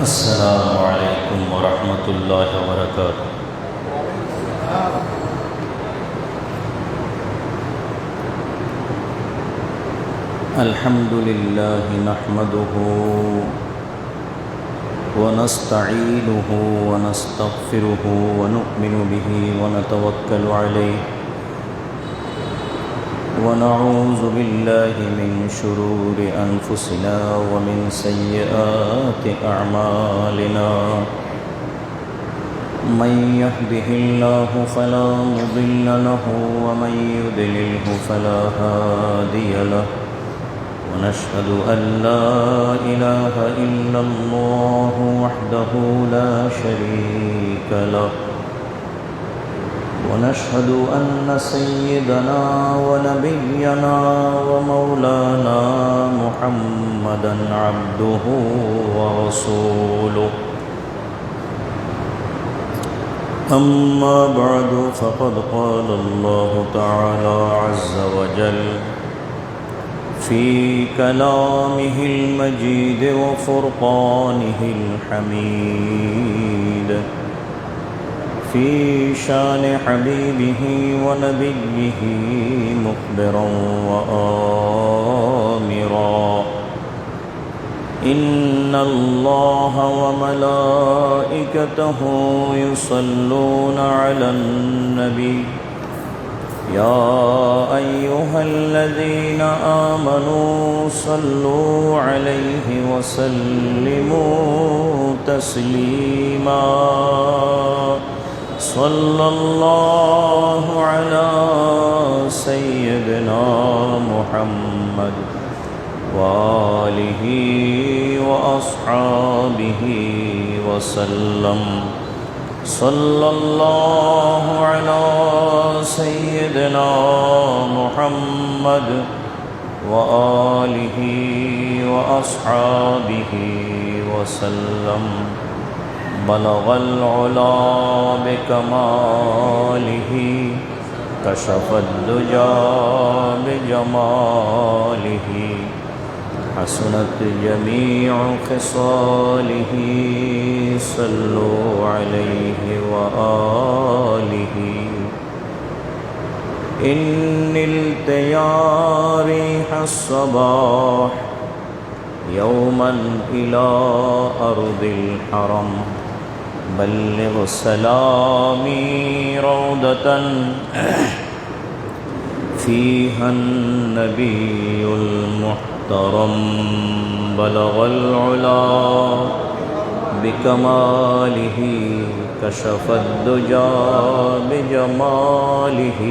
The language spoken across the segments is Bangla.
السلام عليكم ورحمة الله وبركاته. الحمد لله نحمده ونستعينه ونستغفره ونؤمن به ونتوكل عليه ونعوذ بالله من شرور أنفسنا ومن سيئات أعمالنا. من يهده الله فلا مضل له ومن يضلله فلا هادي له. ونشهد أن لا إله إلا الله وحده لا شريك له. ونشهد أن سيدنا ونبينا ومولانا محمدا عبده ورسوله. أما بعد فقد قال الله تعالى عز وجل في كلامه المجيد وفرقانه الحميد في شان حبيبه ونبيه مخبرا وآمرا. إن الله وملائكته يصلون على النبي يا أيها الذين آمنوا صلوا عليه وسلموا تسليما. صلى الله على سيدنا محمد وآله وأصحابه وسلم. صلى الله على سيدنا محمد وآله وأصحابه وسلم. بلغ العلا بكماله كشف الدجى بجماله. حسنت جميع خصاله صلوا عليه وآله. إن نلت يا ريح الصباح يوما إلى أرض الحرم. بلغ سلامي روضة فيها النبي المحترم. بلغ العلا بكماله كشف الدجى بجماله.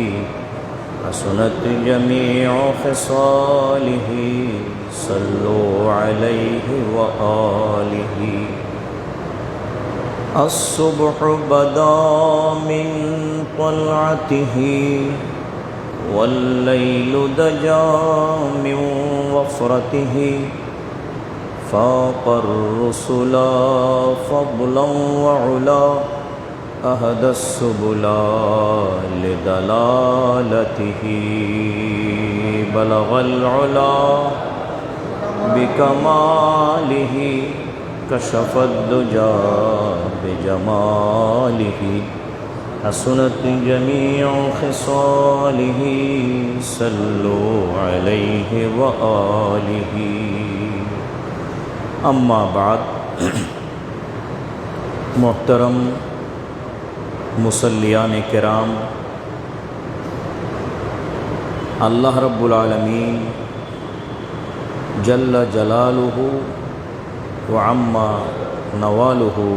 حسنت جميع خصاله صلوا عليه وآله. الصبح بدا من طلعته والليل دجا من وفرته. فاق الرسل فضلا وعلا أهدى السبل لدلالته. بلغ العلا بكماله كشف الدجى بجماله. حسنت جميع خصاله صلوا عليه وآله. أما بعد محترم मुसल्लियान किराम, अल्लाह रब्बुल आलमीन जल्ल जलालुहु व अम्मा नवालुहु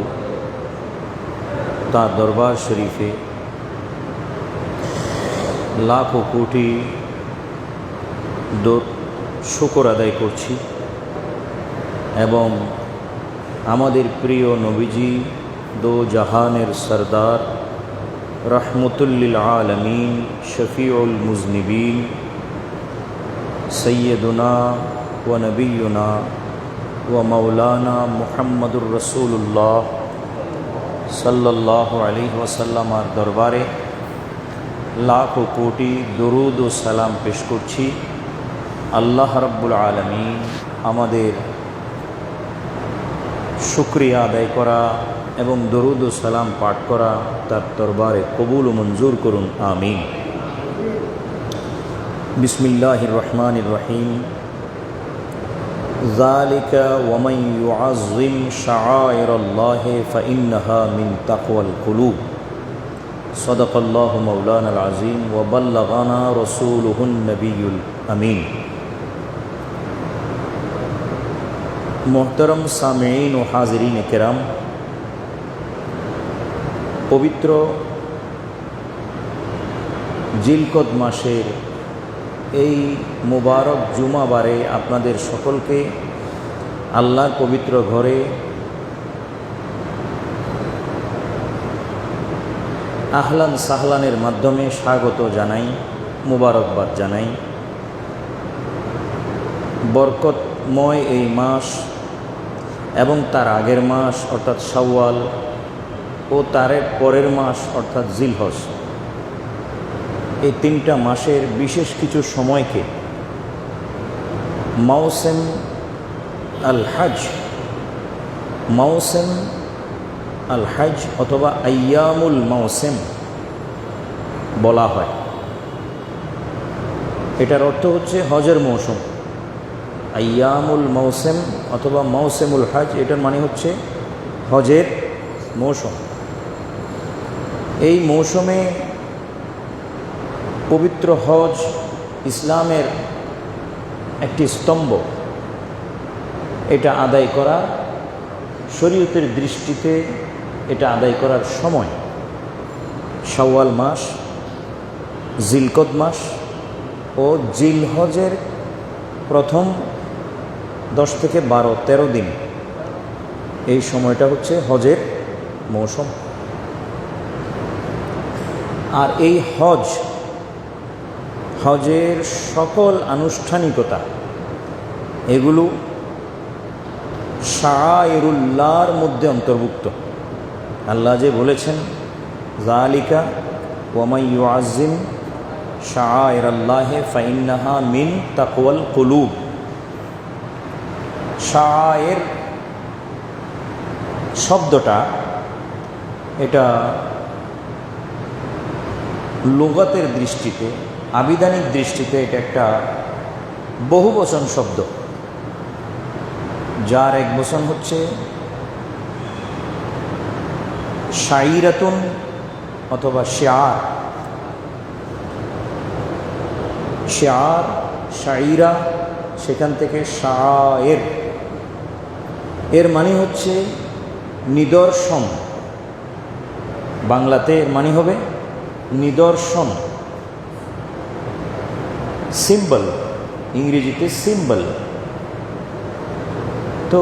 ता दरबार शरीफे लाखों कोटी शुक्र आदाय करছি এবং আমাদের প্রিয় নবীজি दो जहानेर सरदार रहमतुल्लिल आलमीन शफीउल मुज़निबीन सय्यदुना व नबीयुना व मौलाना मुहम्मदुर रसूलुल्लाह सल्लल्लाहु अलैहि वसल्लम दरबारे लाखों कोटी दरूद व सलाम पेश करছি। আল্লাহ রাব্বুল আলামিন আমাদের শুকরিয়া আদায় করা এবং দরুদ ও সালাম পাঠ করা তার দরবারে কবুল ও মঞ্জুর করুন, আমিন। বিসমিল্লাহির রহমানির রহিম। যালিকা ওয়ামান ইউআযযিম শাআইরাল্লাহি ফাইন্নাহা মিন তাকওয়াল কুলুব। সাদাকাল্লাহু মাওলানাল আযীম ওয়া বাল্লাগানা রাসূলুহুন নবিয়্যুল আমিন। মোহতরম সামেঈন ও হাজিরিন কেরাম, পবিত্র জিলকদ মাসের এই মুবারক জুমাবারে আপনাদের সকলকে আল্লাহর পবিত্র ঘরে আহলান সাহলানের মাধ্যমে স্বাগত জানাই, মুবারকবাদ জানাই। বরকতময় এই মাস এবং তার আগের মাস অর্থাৎ শাওয়াল ও তার পরের মাস অর্থাৎ জিলহজ, এই তিনটা মাসের বিশেষ কিছু সময়কে মৌসুম আল হজ অথবা আইয়ামুল মৌসুম বলা হয়। এটার অর্থ হচ্ছে হজের মৌসুম। আইয়ামুল মৌসুম অথবা মৌসুমুল হজ, এটার মানে হচ্ছে হজের মৌসুম। এই মৌসুমে পবিত্র হজ ইসলামের একটি স্তম্ভ। এটা আদায় করা শরীয়তের দৃষ্টিতে এটা আদায় করার সময় শাওয়াল মাস, জিলকদ মাস ও জিলহজের প্রথম 10 থেকে 12-13 দিন, এই সময়টা হচ্ছে হজের মৌসুম। আর এই হজের সকল আনুষ্ঠানিকতা এগুলো শাআইরুল্লাহর মধ্যে অন্তর্ভুক্ত। আল্লাহ যে বলেছেন, যালিকা ওয়ামান ইউআযযিম শাআইরাল্লাহি ফাইন্নাহা মিন তাকওয়াল কুলুব। শাআইর শব্দটা এটা লুগাতের দৃষ্টিতে, আবিধানিক দৃষ্টিতে এটা একটা বহুবচন শব্দ, যার এক বচন হচ্ছে শাইরাতুন অথবা শিআর। শাইরা, সেখান থেকে শায়ের, এর মানে হচ্ছে নিদর্শন। বাংলাতে এর মানে হবে নিদর্শন, সিম্বল, ইংরেজিতে সিম্বল। তো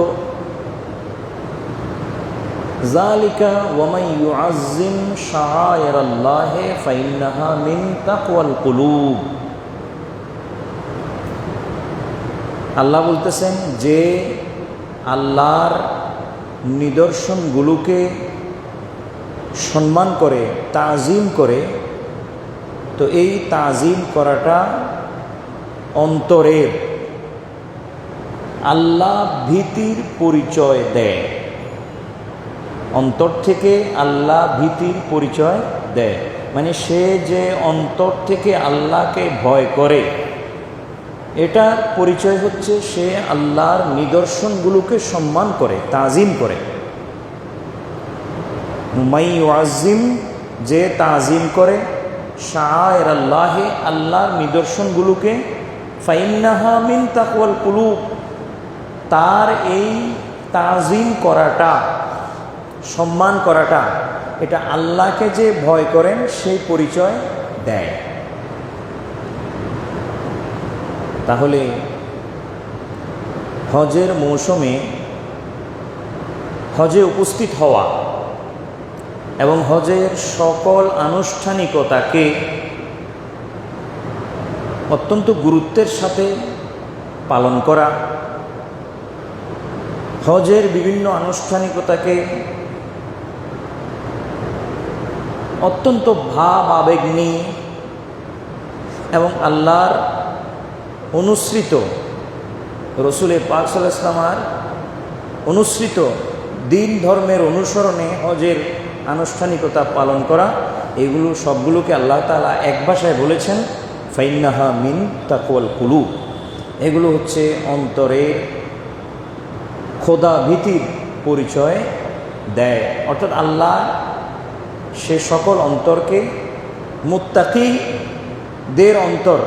যালিকা ওয়ামান ইউআযযিম শাআইরাল্লাহি ফাইন্নাহা মিন তাকওয়াল কুলুব। আল্লাহ বলতেছেন যে আল্লাহর নিদর্শনগুলোকে সম্মান করে, তাজিম করে, তো এই তাজিম করাটা অন্তরের আল্লাহ ভীতির পরিচয় দেয়। অন্তর থেকে আল্লাহ ভীতির পরিচয় দেয়, মানে সে যে অন্তর থেকে আল্লাহকে ভয় করে, এটা পরিচয় হচ্ছে সে আল্লাহর নিদর্শনগুলোকে সম্মান করে, তাজিম করে। মান ইউআযযিম, যে তাজিম করে, শাআইরাল্লাহি, আল্লাহর নিদর্শনগুলোকে, ফাইন্নাহা মিন তাকওয়াল কুলুব, তার এই তাজিম করাটা, সম্মান করাটা, এটা আল্লাহকে যে ভয় করেন সেই পরিচয় দেয়। তাহলে হজের মৌসুমে হজে উপস্থিত হওয়া এবং হজের সকল আনুষ্ঠানিকতাকে অত্যন্ত গুরুত্বের সাথে পালন করা, হজের বিভিন্ন আনুষ্ঠানিকতাকে অত্যন্ত ভাব আবেগ নিয়ে এবং আল্লাহর অনুসৃত, রসুল পাক সাল্লাল্লাহু আলাইহি ওয়াসাল্লামের অনুসৃত দিন ধর্মের অনুসরণে হজের আনুষ্ঠানিকতা পালন করা, এগুলো সবগুলোকে আল্লাহ তাআলা এক ভাষায় বলেছেন ফাইন্নাহা মিন তাকওয়াল কুলুব। এগুলো হচ্ছে অন্তরের খোদা ভীতির পরিচয় দেয়, অর্থাৎ আল্লাহ সে সকল অন্তরকে মুত্তাকিদের অন্তর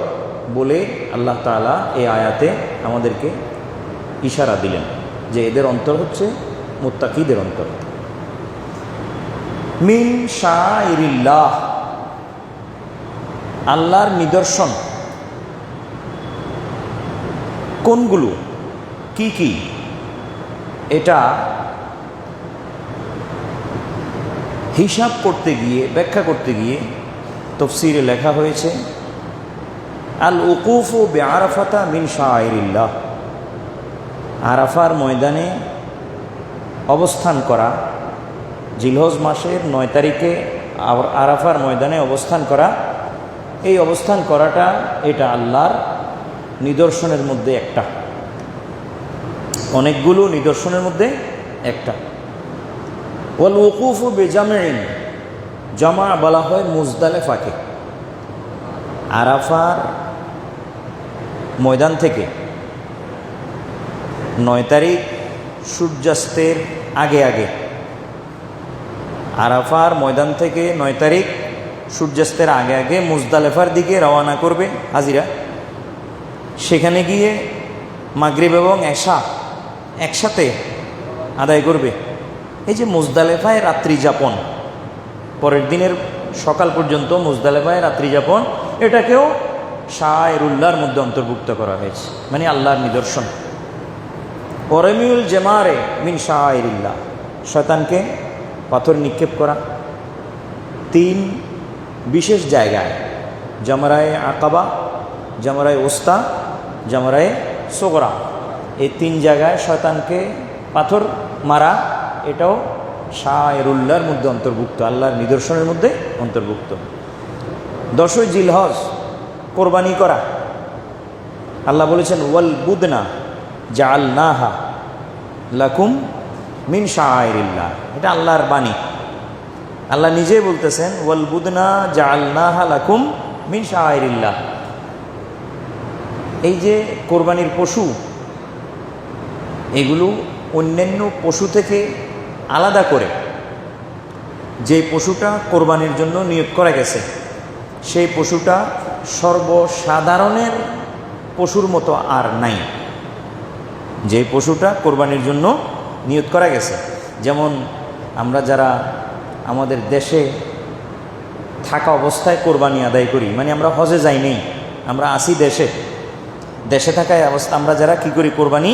বলে আল্লাহ তাআলা এই আয়াতে আমাদেরকে ইশারা দিলেন যে এদের অন্তর হচ্ছে মুত্তাকিদের অন্তর। মিন শাইরিল্লাহ, আল্লাহর নিদর্শন কোনগুলো, কি কি, এটা হিসাব করতে গিয়ে, ব্যাখ্যা করতে গিয়ে তাফসীরে লেখা হয়েছে আল উকুফু বিআরাফাতা মিন শাইরিল্লাহ, আরাফার ময়দানে অবস্থান করা, জিলহজ মাসের 9 তারিখে আরাফার ময়দানে অবস্থান করা, এই অবস্থান করাটা এটা আল্লাহর নিদর্শনের মধ্যে একটা, অনেকগুলো নিদর্শনের মধ্যে একটা। ওয়াল উকুফু বিজামইন, জামা বলা হয় মুজদালিফাকে। আরাফার ময়দান থেকে 9 তারিখ সূর্যাস্তের আগে আগে, আরাফার ময়দান থেকে 9 তারিখ সূর্যাস্তের আগে আগে মুজদালিফার দিকে রওনা করবে হাজিরা। সেখানে গিয়ে মাগরিব এবং এশা একসাথে আদায় করবে। এই যে মুজদালিফায় রাত্রি যাপন, পরের দিনের সকাল পর্যন্ত মুজদালিফায় রাত্রি যাপন, এটাকেও শায়রুল্লাহর মধ্যে অন্তর্ভুক্ত করা হয়েছে, মানে আল্লাহর নিদর্শন। ওরামিউল জামারে মিন শায়রিল্লাহ, শয়তানকে পাথর নিক্ষেপ করা 3 বিশেষ জায়গায়, জামরায়ে আকাবা, জামরায়ে উস্তা, জামরায়ে সুগরা, এই 3 জায়গায় শয়তানকে পাথর মারা, এটাও শায়রুল্লাহর মধ্যে অন্তর্ভুক্ত, আল্লাহর নিদর্শনের মধ্যে অন্তর্ভুক্ত। 10ই জিলহজ কোরবানি করা, আল্লাহ বলেছেন ওয়াল বুদনা জাআলনাহা লাকুম মিন শাআইরিল্লাহ, এটা আল্লাহর বাণী, আল্লাহ নিজেই বলতেছেন ওয়াল বুদনা জাআলনাহা লাকুম মিন শাআইরিল্লাহ। এই যে কোরবানির পশু, এগুলো অন্যান্য পশু থেকে আলাদা করে যে পশুটা কোরবানির জন্য নিয়োগ করা গেছে, সেই পশুটা সর্বসাধারণের পশুর মতো আর নাই। যে পশুটা কোরবানির জন্য নিয়োগ করা গেছে, যেমন আমরা যারা আমাদের দেশে থাকা অবস্থায় কোরবানি আদায় করি, মানে আমরা হজে যাই নেই, আমরা আসি দেশে থাকায় অবস্থা আমরা যারা কি করি, কোরবানি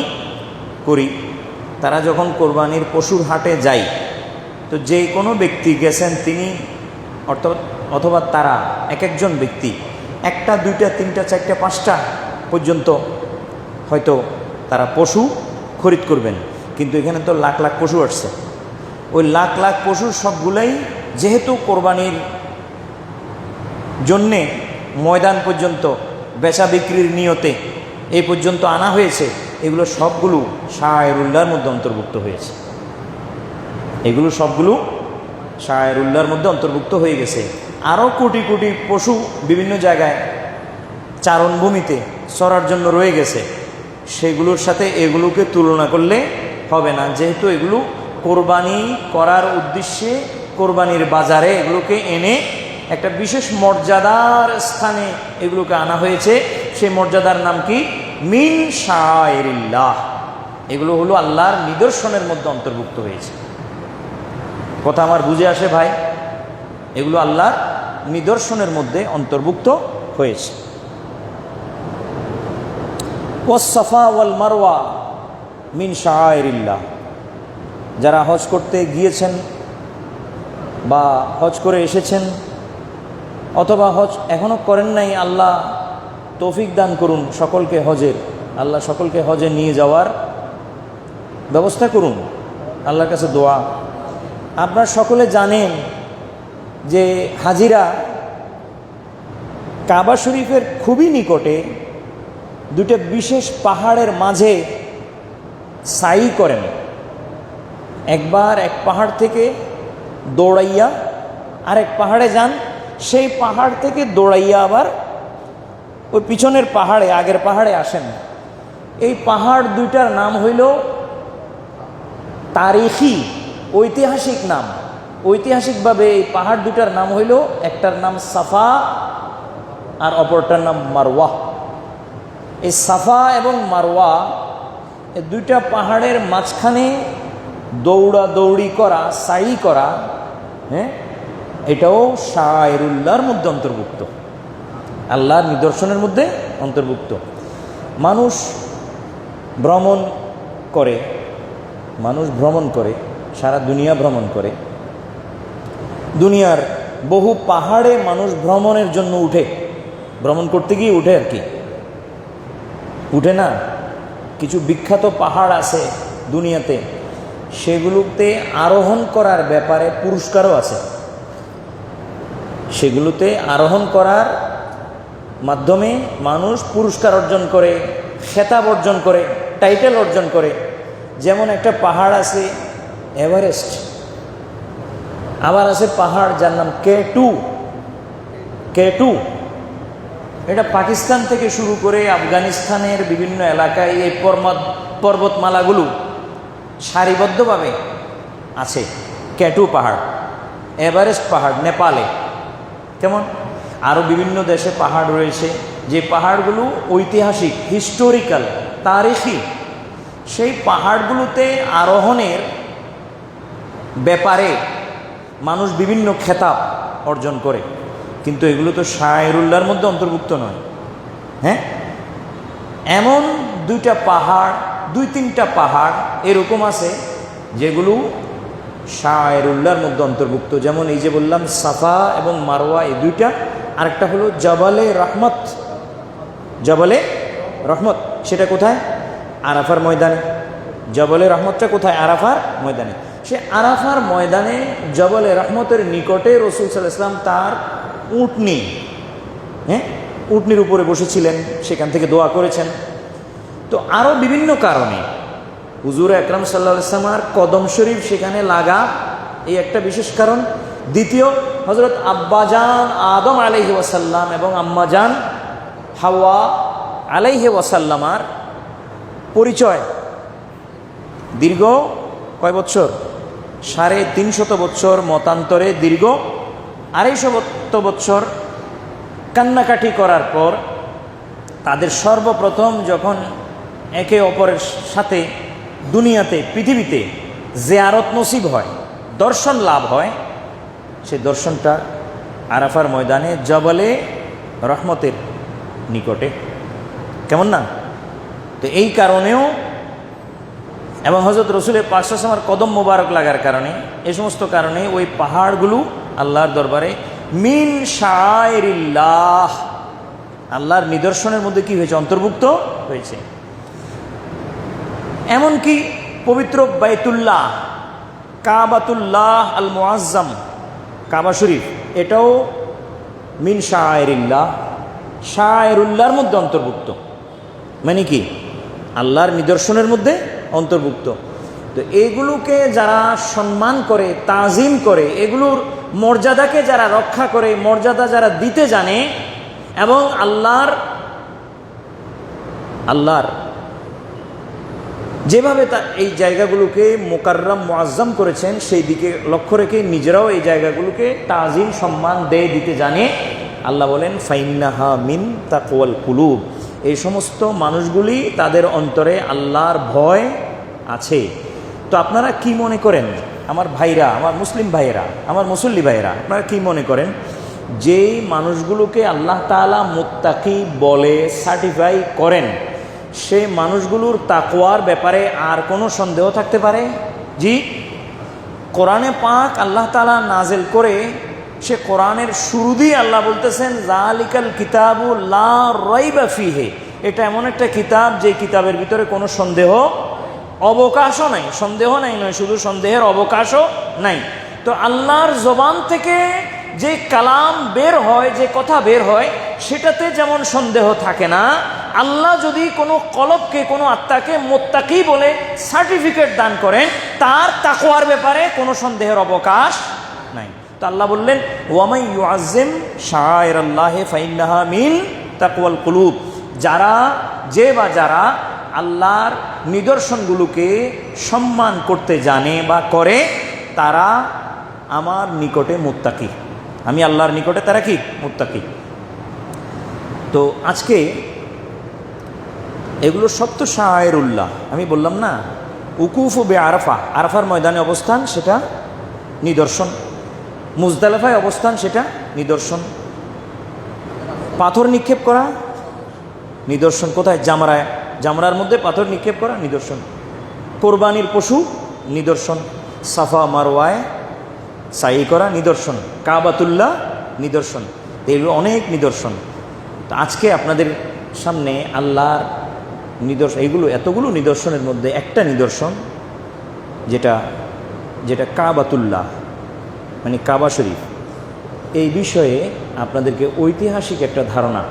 করি, তারা যখন কোরবানির পশুর হাটে যায়, তো যে কোনো ব্যক্তি গেছেন তিনি অথবা তারা এক একজন ব্যক্তি 1টা 2টা 3টা 4টা 5টা পর্যন্ত হয়তো তারা পশু খরিদ করবেন, কিন্তু এখানে তো লাখ লাখ পশু আসছে। ওই লাখ লাখ পশু সবগুলাই যেহেতু কোরবানির জন্যে ময়দান পর্যন্ত বেচা বিক্রির নিয়তে এই পর্যন্ত আনা হয়েছে, এগুলো সবগুলো শায়রুল্লাহর মধ্যে অন্তর্ভুক্ত হয়েছে, এগুলো সবগুলো শায়রুল্লাহর মধ্যে অন্তর্ভুক্ত হয়ে গেছে। আরও কোটি কোটি পশু বিভিন্ন জায়গায় চারণভূমিতে চরার জন্য রয়ে গেছে, সেগুলোর সাথে এগুলোকে তুলনা করলে হবে না, যেহেতু এগুলো কোরবানি করার উদ্দেশ্যে কোরবানির বাজারে এগুলোকে এনে একটা বিশেষ মর্যাদার স্থানে এগুলোকে আনা হয়েছে। সেই মর্যাদার নাম কি? মিন শায়রিল্লাহ, এগুলো হলো আল্লাহর নিদর্শনের মধ্যে অন্তর্ভুক্ত হয়েছে। কথা আমার বুঝে আসে ভাই? এগুলো আল্লাহর নিদর্শনের মধ্যে অন্তর্ভুক্ত হয়েছে। ওয়াস সাফা ওয়াল মারওয়া মিন শায়রিল্লাহ, যারা হজ করতে গিয়েছেন বা হজ করে এসেছেন অথবা হজ এখনও করেন নাই, আল্লাহ তৌফিক দান করুন সকলকে হজের, আল্লাহ সকলকে হজে নিয়ে যাওয়ার ব্যবস্থা করুন, আল্লাহর কাছে দোয়া। আপনারা সকলে জানেন যে হাজিরা কাবা শরীফের খুবই নিকটে 2টা বিশেষ পাহাড়ের মাঝে সাই করেন। একবার এক পাহাড় থেকে দৌড়াইয়া আরেক পাহাড়ে যান, সেই পাহাড় থেকে দৌড়াইয়া আবার ওই পিছনের পাহাড়ে, আগের পাহাড়ে আসেন। এই পাহাড় দুইটার নাম হইল তারিখি, ঐতিহাসিক নাম। ঐতিহাসিকভাবে এই পাহাড় দুটার নাম হইল, একটার নাম সাফা আর অপরটার নাম মারওয়া। এই সাফা এবং মারওয়া এই দুইটা পাহাড়ের মাঝখানে দৌড়াদৌড়ি করা, সাই করা, হ্যাঁ, এটাও শায়রুল্লাহর মধ্যে অন্তর্ভুক্ত, আল্লাহর নিদর্শনের মধ্যে অন্তর্ভুক্ত। মানুষ ভ্রমণ করে, সারা দুনিয়া ভ্রমণ করে। দুনিয়ার বহু পাহাড়ে মানুষ ভ্রমণের জন্য উঠে, ভ্রমণ করতে গিয়ে উঠে আর কি, উঠে না। কিছু বিখ্যাত পাহাড় আছে দুনিয়াতে, সেগুলোতে আরোহণ করার ব্যাপারে পুরস্কারও আছে। সেগুলোতে আরোহণ করার মাধ্যমে মানুষ পুরস্কার অর্জন করে, খেতাব অর্জন করে, টাইটেল অর্জন করে। যেমন একটা পাহাড় আছে এভারেস্ট, আবার আছে পাহাড় যার নাম K2। এটা পাকিস্তান থেকে শুরু করে আফগানিস্তানের বিভিন্ন এলাকায় এই পর্বতমালাগুলো সারিবদ্ধভাবে আছে। K2 পাহাড়, এভারেস্ট পাহাড় নেপালে, কেমন আরও বিভিন্ন দেশে পাহাড় রয়েছে, যে পাহাড়গুলো ঐতিহাসিক, হিস্টোরিক্যাল, তারিখি। সেই পাহাড়গুলোতে আরোহণের ব্যাপারে মানুষ বিভিন্ন খেতাব অর্জন করে, কিন্তু এগুলো তো শায়রুল্লাহর মধ্যে অন্তর্ভুক্ত নয়। হ্যাঁ, এমন দুই তিনটা পাহাড় এরকম আছে যেগুলো শায়রুল্লাহর মধ্যে অন্তর্ভুক্ত। যেমন এই যে বললাম সাফা এবং মারওয়া, এই দুইটা। আরেকটা হলো জাবালে রহমত। সেটা কোথায়? আরাফার ময়দানে। জাবালে রহমতটা কোথায়? আরাফার ময়দানে। সে আরাফার ময়দানে জাবালে রহমতের নিকটে রাসূল সাল্লাল্লাহু আলাইহি ওয়াসাল্লাম তার উটনির উপরে বসেছিলেন, সেখান থেকে দোয়া করেছেন। তো আরও বিভিন্ন কারণে হুজুর আকরাম সাল্লাল্লাহু আলাইহি ওয়াসাল্লামের কদম শরীফ সেখানে লাগা, এই একটা বিশেষ কারণ। দ্বিতীয়, হযরত আব্বাজান আদম আলাইহি ওয়াসাল্লাম এবং আম্মাজান হাওয়া আলাইহি ওয়াসাল্লামার পরিচয় দীর্ঘ কয় বছর? 350 বছর মতান্তরে দীর্ঘ 250 বছর কান্নাকাটি করার পর তাদের সর্বপ্রথম যখন একে অপরের সাথে দুনিয়াতে, পৃথিবীতে জিয়ারত নসিব হয়, দর্শন লাভ হয়, সেই দর্শনটা আরাফার ময়দানে জাবালে রহমতের নিকটে। কেমন না? তো এই কারণেও, এবং হযরত রাসূলের পাক সাল্লাল্লাহু আলাইহি ওয়াসাল্লামের কদম মোবারক লাগার কারণে, এই সমস্ত কারণে ওই পাহাড়গুলো আল্লাহর দরবারে মিন শায়রিল্লাহ, আল্লাহর নিদর্শনের মধ্যে কি হয়েছে? অন্তর্ভুক্ত হয়েছে। এমনকি পবিত্র বাইতুল্লাহ, কাবাতুল্লাহ আল মুআজ্জাম, কাবা শরীফ, এটাও মিন শায়রিল্লাহ, শায়রুল্লাহর মধ্যে অন্তর্ভুক্ত। মানে কি? আল্লাহর নিদর্শনের মধ্যে অন্তর্ভুক্ত। তো এগুলোকে যারা সম্মান করে, তাজিম করে, এগুলোর মর্যাদাকে যারা রক্ষা করে, মর্যাদা যারা দিতে জানে, এবং আল্লাহর যেভাবে তা এই জায়গাগুলোকে মুকাররম মুআজ্জাম করেছেন, সেই দিকে লক্ষ্য রেখে নিজেরাও এই জায়গাগুলোকে তাজিম, সম্মান দিতে জানে। আল্লাহ বলেন ফাইন্নাহা মিন তাকওয়াল কুলুব, এই সমস্ত মানুষগুলি তাদের অন্তরে আল্লাহর ভয় আছে। তো আপনারা কি মনে করেন আমার ভাইরা, আমার মুসলিম ভাইয়েরা, আমার মুসল্লি ভাইয়েরা, আপনারা কি মনে করেন যেই মানুষগুলোকে আল্লাহ তাআলা মুত্তাকি বলে সার্টিফাই করেন, সে মানুষগুলোর তাকওয়ার ব্যাপারে আর কোনো সন্দেহ থাকতে পারে? জি। কোরআনে পাক আল্লাহ তাআলা নাজেল করে, সে কোরআনের শুরু দিয়ে আল্লাহ বলতেছেন যালিকাল কিতাবু লা রাইবা ফিহি, এটা এমন একটা কিতাব যে কিতাবের ভিতরে কোনো সন্দেহ অবকাশও নাই। সন্দেহ নাই নয়, শুধু সন্দেহের অবকাশও নাই। তো আল্লাহর জবান থেকে যে কালাম বের হয়, যে কথা বের হয়, সেটাতে যেমন সন্দেহ থাকে না, আল্লাহ যদি কোনো কলবকে, কোনো আত্মাকে মুত্তাকি বলে সার্টিফিকেট দান করেন, তার তাকওয়ার ব্যাপারে কোনো সন্দেহের অবকাশ নাই। তো আল্লাহ বললেন, ওয়ামাই ইউআজ্জিম শাআইরাল্লাহি ফাইন্নাহা মিন তাকওয়াল কুলুব, যারা আল্লাহর নিদর্শনগুলোকে সম্মান করতে জানে বা করে, তারা আমার নিকটে মুত্তাকি। আমি আল্লাহর নিকটে তারা কি? মুত্তাকি। তো আজকে এগুলো সব তো শাআইরুল্লাহ। আমি বললাম না, উকুফু বে আরাফা, আরাফার ময়দানে অবস্থান সেটা নিদর্শন, মুজদালিফায় অবস্থান সেটা নিদর্শন, পাথর নিক্ষেপ করা নিদর্শন, কোথায়? জামরায়, জামরার মধ্যে পাথর নিক্ষেপ করা নিদর্শন, কোরবানির পশু নিদর্শন, সাফা মারওয়ায় সাই করা নিদর্শন, কাবাতুল্লাহ নিদর্শন, এগুলো অনেক নিদর্শন। তো আজকে আপনাদের সামনে আল্লাহর নিদর্শন, এইগুলো এতগুলো নিদর্শনের মধ্যে একটা নিদর্শন যেটা কাবাতুল্লাহ, মানে কাবা শরীফ, এই বিষয়ে আপনাদেরকে ঐতিহাসিক একটা ধারণা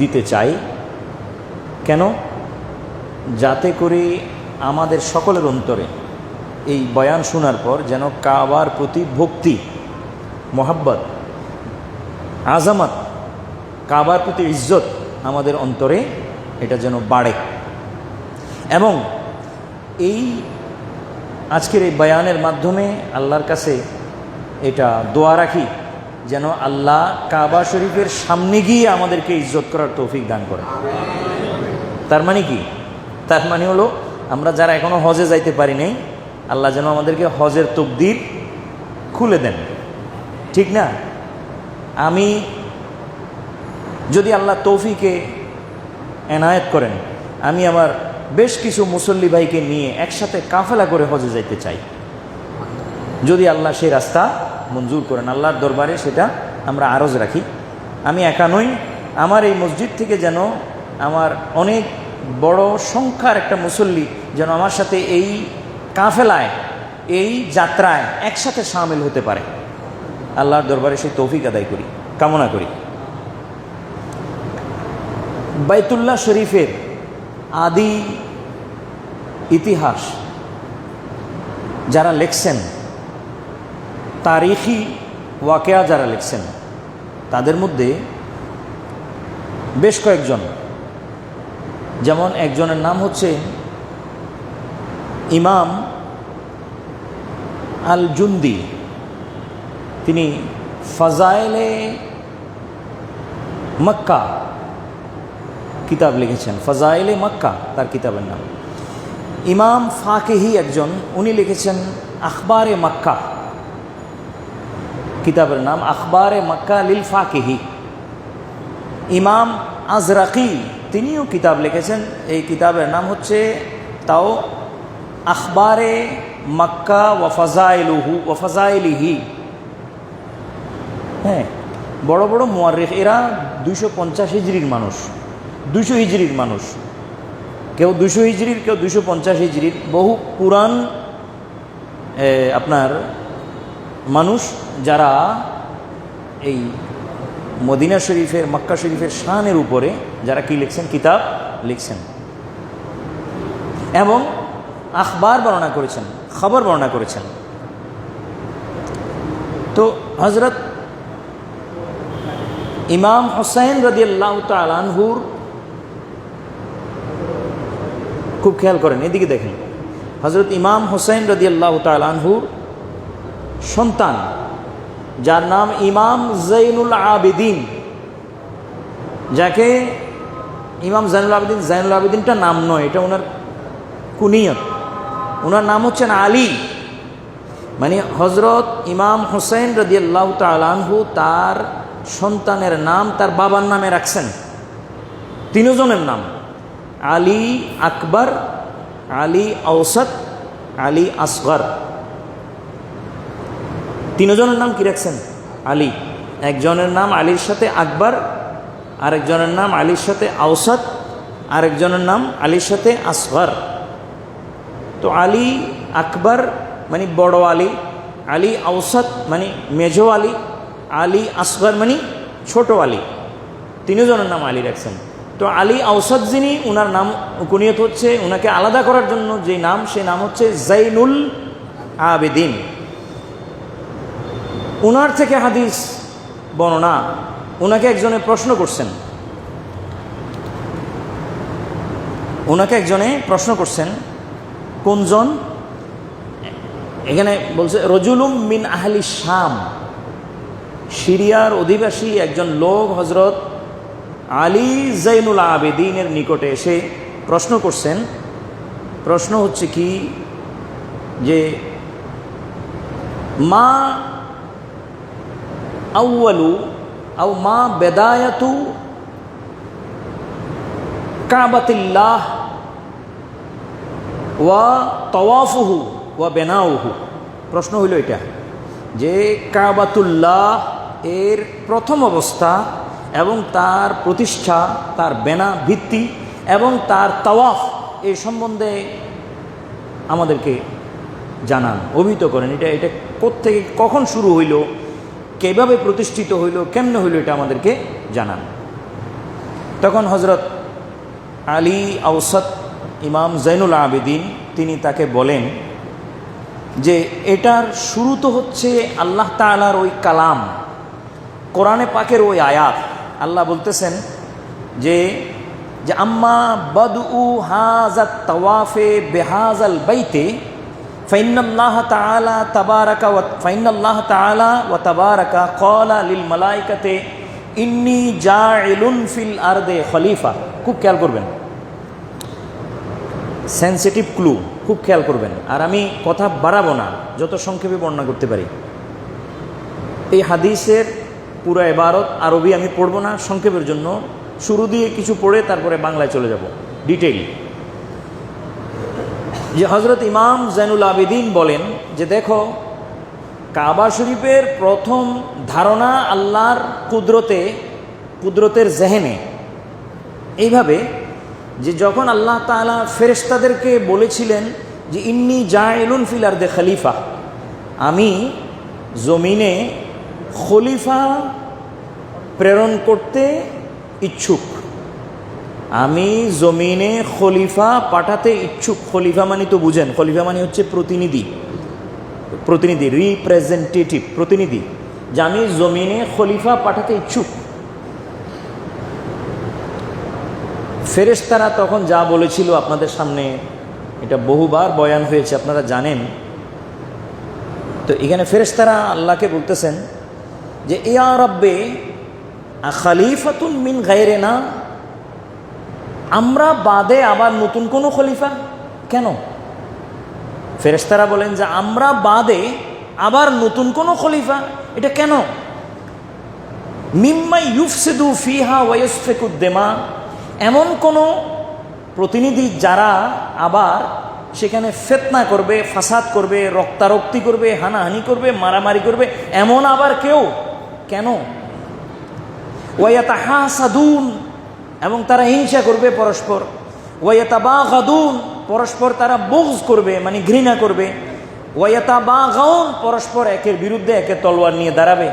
দিতে চাই। কেন? যাতে করে আমাদের সকলের অন্তরে এই বয়ান শোনার পর যেন কাবার প্রতি ভক্তি, মোহাব্বত, আজামত, কাবার প্রতি ইজ্জত আমাদের অন্তরে এটা যেন বাড়ে। এবং এই আজকের এই বয়ানের মাধ্যমে আল্লাহর কাছে এটা দোয়া রাখি যেন আল্লাহ কাবা শরীফের সামনে গিয়ে আমাদেরকে ইজ্জত করার তৌফিক দান করে। তার মানে কি? তার মানে হলো আমরা যারা এখনো হজে যাইতে পারি নাই, আল্লাহ যেন আমাদেরকে হজের তকদির খুলে দেন, ঠিক না? আমি যদি আল্লাহ তৌফিকে এনায়েত করেন, আমি আমার বেশ কিছু মুসল্লি ভাইকে নিয়ে একসাথে কাফেলা করে হজে যাইতে চাই, যদি আল্লাহ সেই রাস্তা মঞ্জুর করেন। আল্লাহর দরবারে সেটা আমরা আরজ রাখি। আমি একা নই, আমার এই মসজিদ থেকে যেন আমার অনেক বড় সংখ্যার একটা মুসল্লি যেন আমার সাথে এই কাফেলায়, এই যাত্রায় একসাথে সামিল হতে পারে। আল্লাহর দরবারে সেই তৌফিক আদায় করি, কামনা করি। বাইতুল্লাহ শরীফের আদি ইতিহাস যারা লিখছেন, তারিখি ওয়াকিয়া যারা লিখছেন, তাদের মধ্যে বেশ কয়েকজন, যেমন একজনের নাম হচ্ছে ইমাম আল জুন্দি, তিনি ফাজাইলে মক্কা কিতাব লিখেছেন। ফাজাইলে মক্কা তার কিতাবের নাম। ইমাম ফাকিহি একজন, উনি লিখেছেন আখবারে মক্কা, কিতাবের নাম আখবারে মক্কা লিল ফাকিহি। ইমাম আজরাকি তিনিও কিতাব লিখেছেন, এই কিতাবের নাম হচ্ছে তাও আখবারে মক্কা ওয়া ফাজাইলিহি। হ্যাঁ, বড় বড় মুয়াররিখ, এরা 250 হিজরির মানুষ, 200 হিজরির মানুষ, কেউ 200 হিজরির, কেউ 250 হিজরির, বহু পুরান আপনার মানুষ, যারা এই মদিনা শরীফের, মক্কা শরীফের শানের উপরে যারা কি লিখছেন, কিতাব লিখছেন এবং আখবার বর্ণনা করেছেন, খবর বর্ণনা করেছেন। তো হযরত ইমাম হুসাইন রাদিয়াল্লাহু তাআলা আনহুর, খুব খেয়াল করেন, এদিকে দেখেন, হযরত ইমাম হুসাইন রাদিয়াল্লাহু তাআলা আনহুর সন্তান, যার নাম ইমাম জাইনুল আবেদিন, যাকে ইমাম জাইনুল আবেদিন, জাইনুল আবেদিনটা নাম নয়, এটা ওনার কুনিয়ত, ওনার নাম হচ্ছেন আলী। মানে হযরত ইমাম হুসাইন রাদিয়াল্লাহু তাআলা আনহু তার সন্তানের নাম তার বাবার নামে রাখছেন, তিনজনের নাম, আলী আকবর, আলী আওসাত, আলী আসগর। তিনজনের নাম কি রাখছেন? আলী। একজনের নাম আলীর সাথে আকবর, আরেকজনের নাম আলীর সাথে আওসাত, আরেকজনের নাম আলীর সাথে আসগর। তো আলী আকবর মানে বড় আলী, আলী আউসাত মানে মেজো আলী, আলী আসগর মানে ছোট আলী, তিনজনের নাম আলী রাখছেন। তো আলী আউসাদ যিনি, উনার নাম কুনিয়ত হচ্ছে, উনাকে আলাদা করার জন্য যে নাম, সে নাম হচ্ছে জাইনুল আবেদিন। উনার থেকে হাদিস বর্ণনা, উনাকে একজনে প্রশ্ন করছেন, কোনজন? এখানে বলছে রজুলুম মিন আহলি শাম, সিরিয়ার অধিবাসী একজন লোক হজরত আলী জাইনুল আবেদিনের নিকটে এসে প্রশ্ন করছেন। প্রশ্ন হচ্ছে কি যে মা আউয়ালু আও মা বেদায়াতু কাবাতিল্লাহ ওয়া তাওয়াফুহু ওয়া বেনাউহু। প্রশ্ন হইল এটা যে কাবাতুল্লাহ এর প্রথম অবস্থা এবং তার প্রতিষ্ঠা, তার বেনা ভিত্তি এবং তার তাওয়াফ, এই সম্বন্ধে আমাদেরকে জানান, অভিহিত করেন। এটা কোত্থেকে কখন শুরু হইল, কিভাবে প্রতিষ্ঠিত হইল, কেমনে হইল, এটা আমাদেরকে জানান। তখন হজরত আলী আউসাত ইমাম জাইনুল আবেদিন তিনি তাকে বলেন যে এটার শুরু তো হচ্ছে আল্লাহ তাআলার ওই কালাম, কোরআনে পাকের ওই আয়াত। আল্লাহ বলতেছেন যে আম্মা বাদউ হাযাত তাওয়াফে বিহাযাল বাইতে ফাইন্নাল্লাহ তাআলা তাবারাকা ওয়া তাবারাকা ক্বালা লিল মালাইকাতি ইন্নী জাইলুন ফিল আরদে খলিফা। খুব খেয়াল করবেন, সেন্সিটিভ ক্লু, খুব খেয়াল করবেন। আর আমি কথা বাড়াবো না, যত সংক্ষেপে বর্ণনা করতে পারি। এই হাদিসের পুরো ইবারত আরবি আমি পড়ব না, সংক্ষেপের জন্য শুরু দিয়ে কিছু পড়ে তারপরে বাংলায় চলে যাব ডিটেইল। যে হজরত ইমাম জাইনুল আবেদিন বলেন যে দেখো, কাবা শরীফের প্রথম ধারণা আল্লাহর কুদরতের জেহেনে এইভাবে যে যখন আল্লাহ তাআলা ফেরেশতাদেরকে বলেছিলেন যে ইন্নী জাইলুন ফিল আরদে খলিফা, আমি জমিনে খলিফা প্রেরণ করতে ইচ্ছুক, আমি জমিনে খলিফা পাঠাতে ইচ্ছুক। খলিফা মানে তো বুঝেন, খলিফা মানে হচ্ছে প্রতিনিধি, রিপ্রেজেন্টেটিভ, প্রতিনিধি, যে আমি জমিনে খলিফা পাঠাতে ইচ্ছুক। ফেরেশতারা তখন যা বলেছিল আপনাদের সামনে, এটা বহুবার বয়ান হয়েছে, আপনারা জানেন। তো এখানে ফেরেশতারা আল্লাহকে বলতেছেন যে ইয়া রব্বে খলিফাতুন মিন গায়রিনা, আমরা বাদে আবার নতুন কোনো খলিফা কেন? ফেরেশতারা বলেন যে আমরা বাদে আবার নতুন কোনো খলিফা, এটা কেন? মিম্মা ইউফসিদু ফিহা ওয়া ইয়াসফিকুদ দিমা, এমন কোনো প্রতিনিধি যারা আবার সেখানে ফিতনা করবে, ফাসাদ করবে, রক্তারক্তি করবে, হানাহানি করবে, মারামারি করবে, এমন আবার কেউ কেন? ওয়ায়াতাহাসাদুন, এবং তারা হিংসা করবে পরস্পর। ওয়ায়াতাবাগাদুন, পরস্পর তারা বুগজ করবে, মানে ঘৃণা করবে। ওয়ায়াতাবাগাউন, পরস্পর একের বিরুদ্ধে একে তলোয়ার নিয়ে দাঁড়াবে।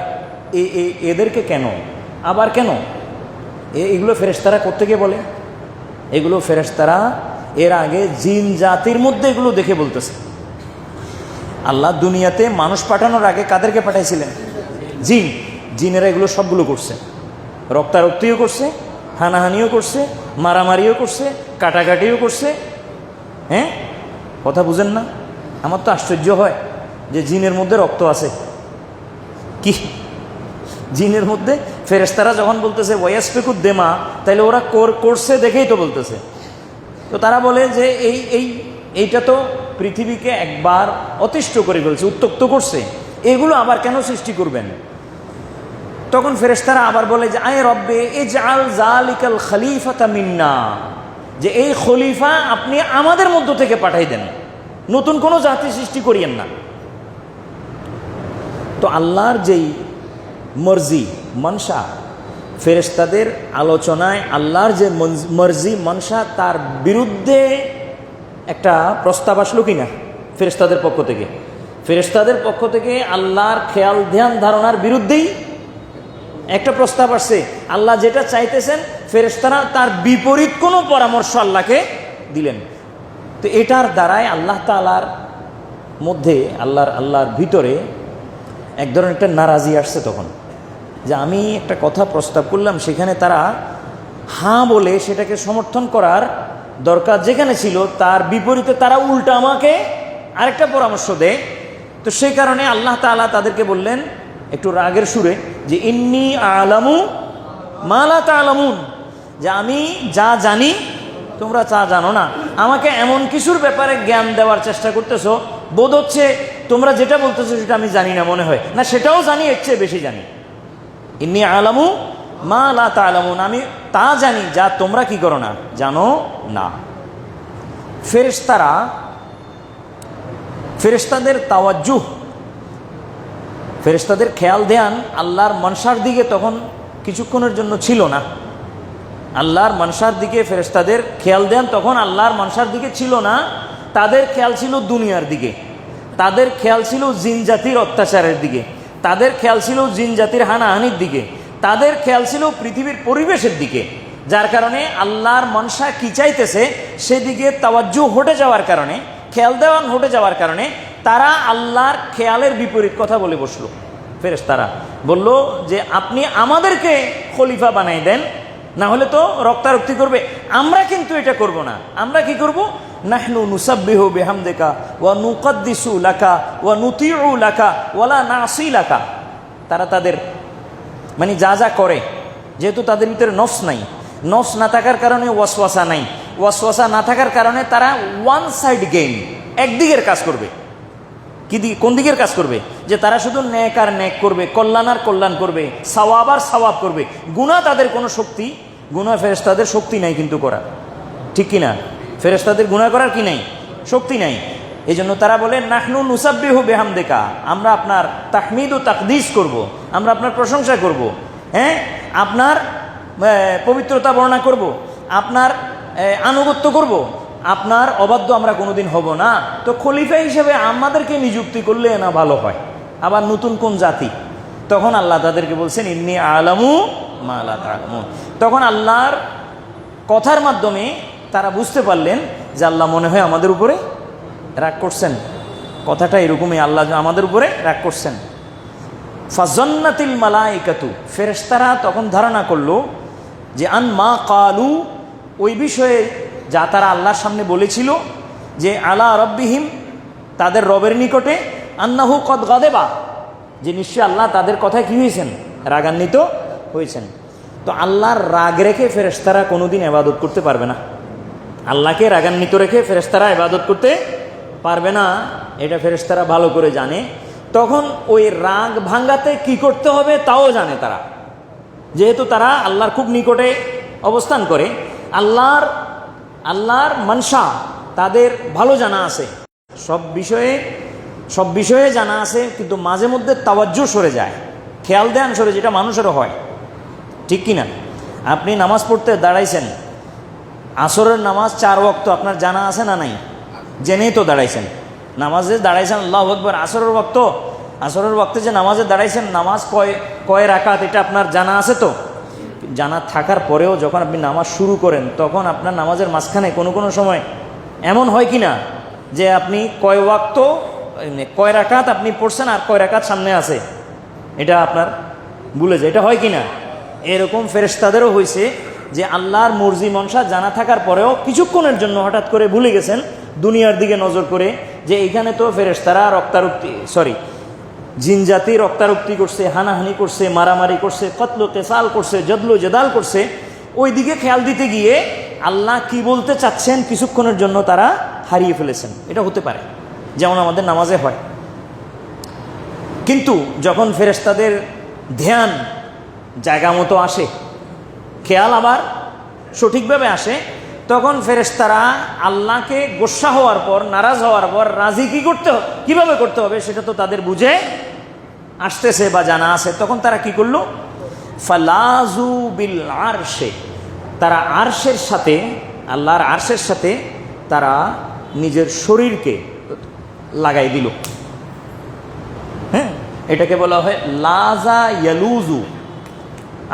এদেরকে কেন, আবার কেন? এগুলো ফেরেশতারা কোত্থেকে বলে? এগুলো ফেরেশতারা এর আগে জিন জাতির মধ্যে এগুলো দেখে বলতেছে। আল্লাহ দুনিয়াতে মানুষ পাঠানোর আগে কাদেরকে পাঠাইছিলেন? জিনেরা এগুলো সবগুলো করছে, রক্তারক্তিও করছে, হানাহানিও করছে, মারামারিও করছে, কাটাকাটিও করছে। হ্যাঁ, কথা বুঝেন না? আমার তো আশ্চর্য হয় যে জিনের মধ্যে রক্ত আছে কি? জিনের মধ্যে ফেরেশতারা যখন বলতেছে ওয়াসফিকুদ দিমা, তাহলে ওরা করছে দেখেই তো বলতেছে। তো তারা বলে যে এইটা তো পৃথিবীকে একবার অতিষ্ঠ করে ফেলছে, উত্তক্ত করছে, এগুলো আবার কেন সৃষ্টি করবেন? তখন ফেরেশতারা আবার বলে যে আয় রব্বে ইজআল যালিকাল খলিফাতা মিন্না, যে এই খলিফা আপনি আমাদের মধ্য থেকে পাঠাই দেন, নতুন কোনো জাতি সৃষ্টি করিয়েন না। তো আল্লাহর যেই মর্জি মনসা, ফেরেশতাদের আলোচনায় আল্লাহর যে মর্জি মনসা, তার বিরুদ্ধে একটা প্রস্তাব আসলো কিনা ফেরেশতাদের পক্ষ থেকে? ফেরেশতাদের পক্ষ থেকে আল্লাহর খেয়াল ধ্যান ধারণার বিরুদ্ধেই একটা প্রস্তাব আসছে। আল্লাহ যেটা চাইতেছেন ফেরেশতারা তার বিপরীত কোনো পরামর্শ আল্লাহকে দিলেন। তো এটার দ্বারাই আল্লাহ তাআলার মধ্যে আল্লাহর ভিতরে এক ধরনের একটা নারাজি আসছে তখন, যে আমি একটা কথা প্রস্তাব করলাম, সেখানে তারা হাঁ বলে সেটাকে সমর্থন করার দরকার যেখানে ছিল তার বিপরীতে তারা উল্টা আমাকে আরেকটা পরামর্শ দেয়। তো সেই কারণে আল্লাহ তাআলা তাদেরকে বললেন একটু রাগের সুরে যে ইন্নী আলামু মা লা তা'লামুন, যে আমি যা জানি তোমরা তা জানো না। আমাকে এমন কিছুর ব্যাপারে জ্ঞান দেওয়ার চেষ্টা করতেছো, বোধ হচ্ছে তোমরা যেটা বলতেছো সেটা আমি জানি না মনে হয়, না সেটাও জানি, এর চেয়ে বেশি জানি। ইন্নী আলামু মা লা তা'লামুন, আমি তা জানি যা তোমরা কি করো না, জানো না। ফেরেশতাদের তাওয়াজ্জুহ, ফেরেশতাদের খেয়াল ধ্যান আল্লাহর মনসার দিকে তখন কিছুক্ষণের জন্য ছিল না। আল্লাহর মনসার দিকে ফেরেশতাদের খেয়াল ধ্যান তখন আল্লাহর মনসার দিকে ছিল না। তাদের খেয়াল ছিল দুনিয়ার দিকে, তাদের খেয়াল ছিল জিন জাতির অত্যাচারের দিকে, তাদের খেয়াল ছিল জিন জাতির হানাহানির দিকে, তাদের খেয়াল ছিল পৃথিবীর পরিবেশের দিকে। যার কারণে আল্লাহর মনসা কি চাইতেছে সেদিকে তাওয়াজ্জুহ হটে যাওয়ার কারণে, খেয়াল দেওয়ান হটে যাওয়ার কারণে তারা আল্লাহর খেয়ালের বিপরীত কথা বলে বসলো। ফেরেশতারা বলল যে আপনি আমাদেরকে খলিফা বানাই দেন, না হলে তো রক্তারক্তি করবে। আমরা কিন্তু এটা করব না। আমরা কি করব? নাহনু নুসাব্বিহু বিহামদিকা ওয়া নুকদ্দিসু লাকা ওয়া নুতিউ লাকা ওয়ালা নাসি লাকা। তারা তাদের মানে যা যা করে, যেহেতু তাদের ভিতরে নফস নাই, নফস না থাকার কারণে ওয়াসওয়াসা নাই, ওয়াসওয়াসা না থাকার কারণে তারা ওয়ান সাইড গেম, একদিকের কাজ করবে। কোন দিকের কাজ করবে? যে তারা শুধু ন্যাক আর ন্যাক করবে, কল্যাণ আর কল্যাণ করবে, সওয়াব আর সওয়াব করবে। গুনাহ তাদের কোনো শক্তি, গুনাহ ফেরেশতাদের শক্তি নাই কিন্তু করার, ঠিক কিনা? ফেরেশতাদের গুনাহ করার কি নাই? শক্তি নাই। এই জন্য তারা বলে নাহনু নুসাব্বিহু বিহামদিকা, আমরা আপনার তাহমিদ ও তাকদিস করব, আমরা আপনার প্রশংসা করব, হ্যাঁ, আপনার পবিত্রতা বর্ণনা করব, আপনার আনুগত্য করব, আপনার অবাধ্য আমরা কোনোদিন হব না। তো খলিফা হিসেবে আমাদেরকে নিযুক্তি করলে না ভালো হয়, আবার নতুন কোন জাতি? তখন আল্লাহ তাদেরকে বলছেন ইন্নী আলামু মা লা তা'লামুন। তখন আল্লাহর কথার মাধ্যমে তারা বুঝতে পারলেন যে আল্লাহ মনে হয় আমাদের উপরে রাগ করছেন। কথাটা এরকমই, আল্লাহ আমাদের উপরে রাগ করছেন। ফাজান্নাতিল মালাইকাতু, ফেরেশতারা তখন ধারণা করলো যে আন মা কালু, ওই বিষয়ে যা তারা আল্লাহর সামনে বলেছিল, যে আলা রব্বিহিম, তাদের রবের নিকটে, আন্নাহু কদ গাদেবা, যে নিশ্চয় আল্লাহ তাদের কথায় কি হয়েছেন? রাগান্বিত হয়েছেন। তো আল্লাহর রাগ রেখে ফেরেশতারা কোনোদিন ইবাদত করতে পারবে না। আল্লাহকে রাগান্বিত রেখে ফেরেশতারা ইবাদত করতে পারবে না, এটা ফেরেশতারা ভালো করে জানে। তখন ওই রাগ ভাঙ্গাতে কি করতে হবে তাও জানে তারা, যেহেতু তারা আল্লাহর খুব নিকটে অবস্থান করে। আল্লাহর মনসা তাদের ভালো জানা আছে, সব বিষয়ে জানা আছে, কিন্তু মাঝে মধ্যে তাওয়াজ্জুহ সরে যায়, খেয়াল ধ্যান সরে, যেটা মানুষেরও হয়, ঠিক কিনা? আপনি নামাজ পড়তে দাঁড়াইছেন, আসরের নামাজ 4 ওয়াক্ত আপনার জানা আছে না নাই? জেনেই তো দাঁড়াইছেন, নামাজে দাঁড়াইছেন, আল্লাহু আকবার, আসরের ওয়াক্তে যে নামাজে দাঁড়াইছেন, নামাজ কয় রাকাত এটা আপনার জানা আছে তো? জানা থাকার পরেও যখন আপনি নামাজ শুরু করেন, তখন আপনার নামাজের মাঝখানে কোনো সময় এমন হয় কি না যে আপনি কয় ওয়াক্ত, কয় রাকাত আপনি পড়ছেন আর কয় রাকাত সামনে আছে, এটা আপনার ভুলে যায়। এটা হয় কি না? এরকম ফেরেশতাদেরও হয়েছে যে আল্লাহর মর্জি মনসা জানা থাকার পরেও কিছুক্ষণের জন্য হঠাৎ করে ভুলে গেছেন, দুনিয়ার দিকে নজর করে, যে এইখানে তো ফেরেশতারা জিন জাতি রক্তারক্তি করছে, হানাহানি করছে, মারামারি করছে, কতল কেসাল করছে, জদলো জেদাল করছে। ওই দিকে খেয়াল দিতে গিয়ে আল্লাহ কি বলতে চাচ্ছেন কিছুক্ষণের জন্য তারা হারিয়ে ফেলেছেন। এটা হতে পারে, যেমন আমাদের নামাজে হয়। কিন্তু যখন ফেরেশতাদের ধ্যান জায়গা মতো আসে, খেয়াল আবার সঠিকভাবে আসে, তখন ফেরেশতারা আল্লাহকে গোস্বা হওয়ার পর, নারাজ হওয়ার পর রাজি কিভাবে করতে হবে সেটা তো তাদের বুঝে আসতেছে বা জানা আছে। তখন তারা কি করলো? ফালাজু বিল আরশে, তারা আরশের সাথে, আল্লাহর আরশের সাথে তারা নিজের শরীরকে লাগাই দিল। এটাকে বলা হয় লাজা ইয়ালুজু,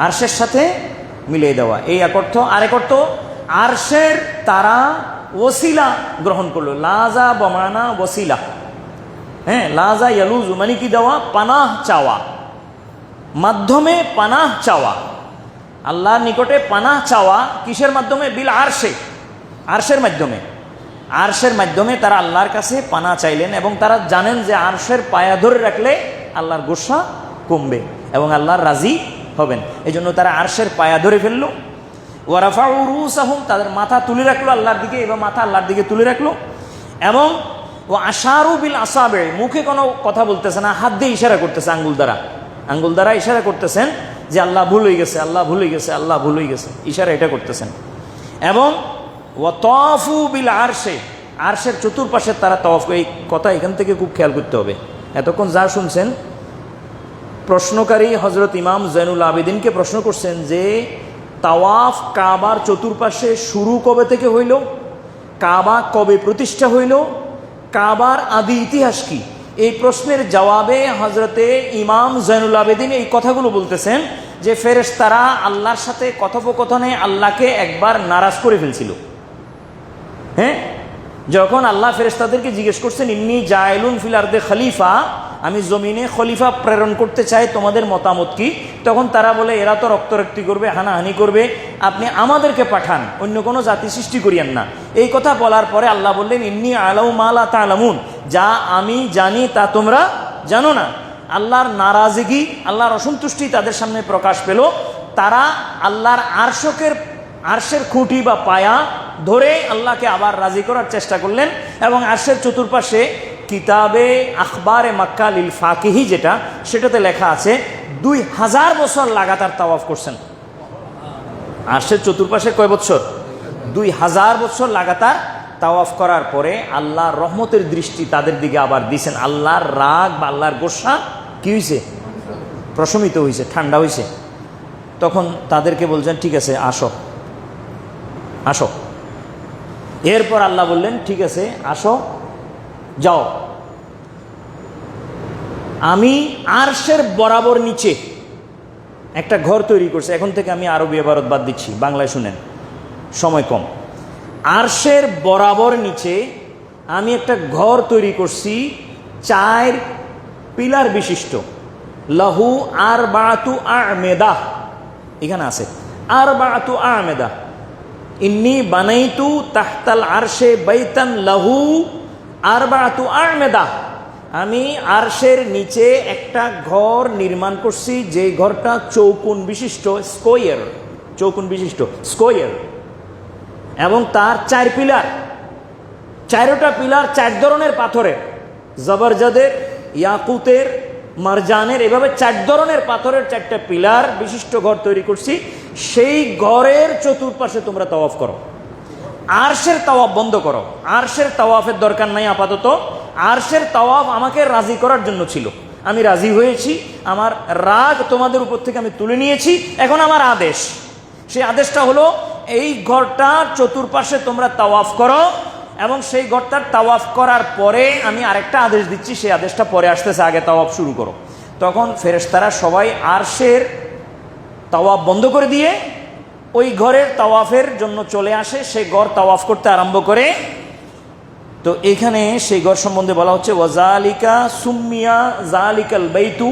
আরশের সাথে মিলিয়ে দেওয়া। এই এক অর্থ। আরেক অর্থ, আরশের তারা ওসিলা গ্রহণ করলো। লাজা বমানা ওসিলা, হ্যাঁ, লাজা ইয়ালুজু মানে কি দেওয়া? পানাহ চাওয়া, মাধ্যমে পানাহ চাওয়া, আল্লাহর নিকটে পানাহ চাওয়া। কিসের মাধ্যমে? বিল আরশে, আরশের মাধ্যমে। আরশের মাধ্যমে তারা আল্লাহর কাছে পানা চাইলেন এবং তারা জানেন যে আরশের পায়া ধরে রাখলে আল্লাহর গোসা কমবে এবং আল্লাহর রাজি হবেন। এই জন্য তারা আরশের পায়া ধরে ফেললো। ওয়ারাফাউ রুসাহুম, তাদের মাথা তুলে রাখলো আল্লাহর দিকে, এবার মাথা আল্লাহর দিকে তুলে রাখলো। এবং ও আশারু বিল আসাবে, মুখে কোনো কথা বলতেছে না, হাত দিয়ে ইশারা করতেছে, আঙ্গুল দ্বারা, আঙ্গুল দ্বারা ইশারা করতেছেন যে আল্লাহ ভুল হয়ে গেছে, আল্লাহ ভুল হয়ে গেছে, আল্লাহ ভুল হয়ে গেছে, ইশারা এটা করতেছেন। এবং ওয়াতাফু বিল আরশে, আরশের চতুর্পাশে তারা তওয়াফ। এই কথা এখান থেকে খুব খেয়াল করতে হবে। এতক্ষণ যা শুনছেন, প্রশ্নকারী হজরত ইমাম জৈনুল আবেদিনকে প্রশ্ন করছেন যে তাওয়াফ কাবার চতুর্পাশে শুরু কবে থেকে হইল, কাবা কবে প্রতিষ্ঠা হইল, কাবার আদি ইতিহাস কি? এই প্রশ্নের জবাবে হজরতে ইমাম জৈনুল আবেদিন এই কথাগুলো বলতেছেন যে ফেরেশতারা আল্লাহর সাথে কথোপকথনে আল্লাহকে একবার নারাজ করে ফেলছিল। হ্যাঁ, যখন আল্লাহ ফেরেশতাদেরকে জিজ্ঞেস করছেন ইন্নী জায়লুন ফিল আরদে খলিফা, আমি জমিনে খলিফা প্রেরণ করতে চাই, তোমাদের মতামত কি? তখন তারা বলে এরা তো রক্তরক্তি করবে, হানাহানি করবে, আপনি আমাদেরকে পাঠান, অন্য কোনো জাতি সৃষ্টি করিয়েন না। এই কথা বলার পরে আল্লাহ বললেন ইন্নী আলাউ মা লা তা'লামুন, যা আমি জানি তা তোমরা জানো না। আল্লাহর নারাজগি, আল্লাহর অসন্তুষ্টি তাদের সামনে প্রকাশ পেল। তারা আল্লাহর আরশের খুঁটি বা পায়া ধরে আল্লাহকে আবার রাজি করার চেষ্টা করলেন এবং আরশের চতুর্পাশে কিতাবে আখবারে মাক্কা লিল ফাকিহি যেটা, সেটাতে লেখা আছে 2000 বছর লাগাতার তাওয়াফ করছেন। আরশের চতুর্পাশে কয় বছর? 2000 বছর লাগাতার তাওয়াফ করার পরে আল্লাহর রহমতের দৃষ্টি তাদের দিকে আবার দিয়েছেন। আল্লাহর রাগ বা আল্লাহর গোসা কি হয়েছে? প্রশমিত হয়েছে, ঠান্ডা হয়েছে। তখন তাদেরকে বলছেন ঠিক আছে, আসো আসো। এরপর আল্লাহ বললেন ঠিক আছে আসো, যাও, আমি আরশের বরাবর নিচে একটা ঘর তৈরি করছি। এখন থেকে আমি আরবি ইবারত বাদ দিচ্ছি, বাংলায় শুনেন, সময় কম। আরশের বরাবর নিচে আমি একটা ঘর তৈরি করছি 4 পিলার বিশিষ্ট। লাহু আরবাতু আ'মেদা, এখানে আছে আরবাতু আ'মেদা। ইন্নী বানাইতু তাহতাল আরশে বাইতান লাহু আরবাতু আ'মেদা, আমি আরশের নিচে একটা ঘর নির্মাণ করছি যে ঘরটা চৌকোন বিশিষ্ট, স্কোয়ার, চৌকোন বিশিষ্ট, স্কোয়ার, এবং তার 4 পিলার, 4টা পিলার 4 ধরনের পাথরের, জবরজদের, ইয়াকুতের, মারজানের, এভাবে 4 ধরনের পাথরের 4টা পিলার বিশিষ্ট ঘর তৈরি করছি। সেই ঘরের চতুর্পাশে তোমরা তাওয়াফ করো, আরশের তাওয়াফ বন্ধ করো। আরশের তাওয়াফের দরকার নাই আপাতত। আরশের তাওয়াফ আমাকে রাজি করার জন্য ছিল, আমি রাজি হয়েছি, আমার রাগ তোমাদের উপর থেকে আমি তুলে নিয়েছি। এখন আমার আদেশ, সেই আদেশটা হলো এই ঘরটার চতুর্পাশে তোমরা তাওয়াফ করো এবং সেই ঘরটার তাওয়াফ করার পরে আমি আরেকটা আদেশ দিচ্ছি, সেই আদেশটা পরে আসতেছে, আগে তাওয়াফ শুরু করো। তখন ফেরেশতারা সবাই আরশের তাওয়াফ বন্ধ করে দিয়ে ওই ঘরের তাওয়াফের জন্য চলে আসে, সেই ঘর তাওয়াফ করতে আরম্ভ করে। তো এখানে সেই ঘর সম্বন্ধে বলা হচ্ছে ওয়াজালিকা সুম্মিয়া জালিকাল বাইতু,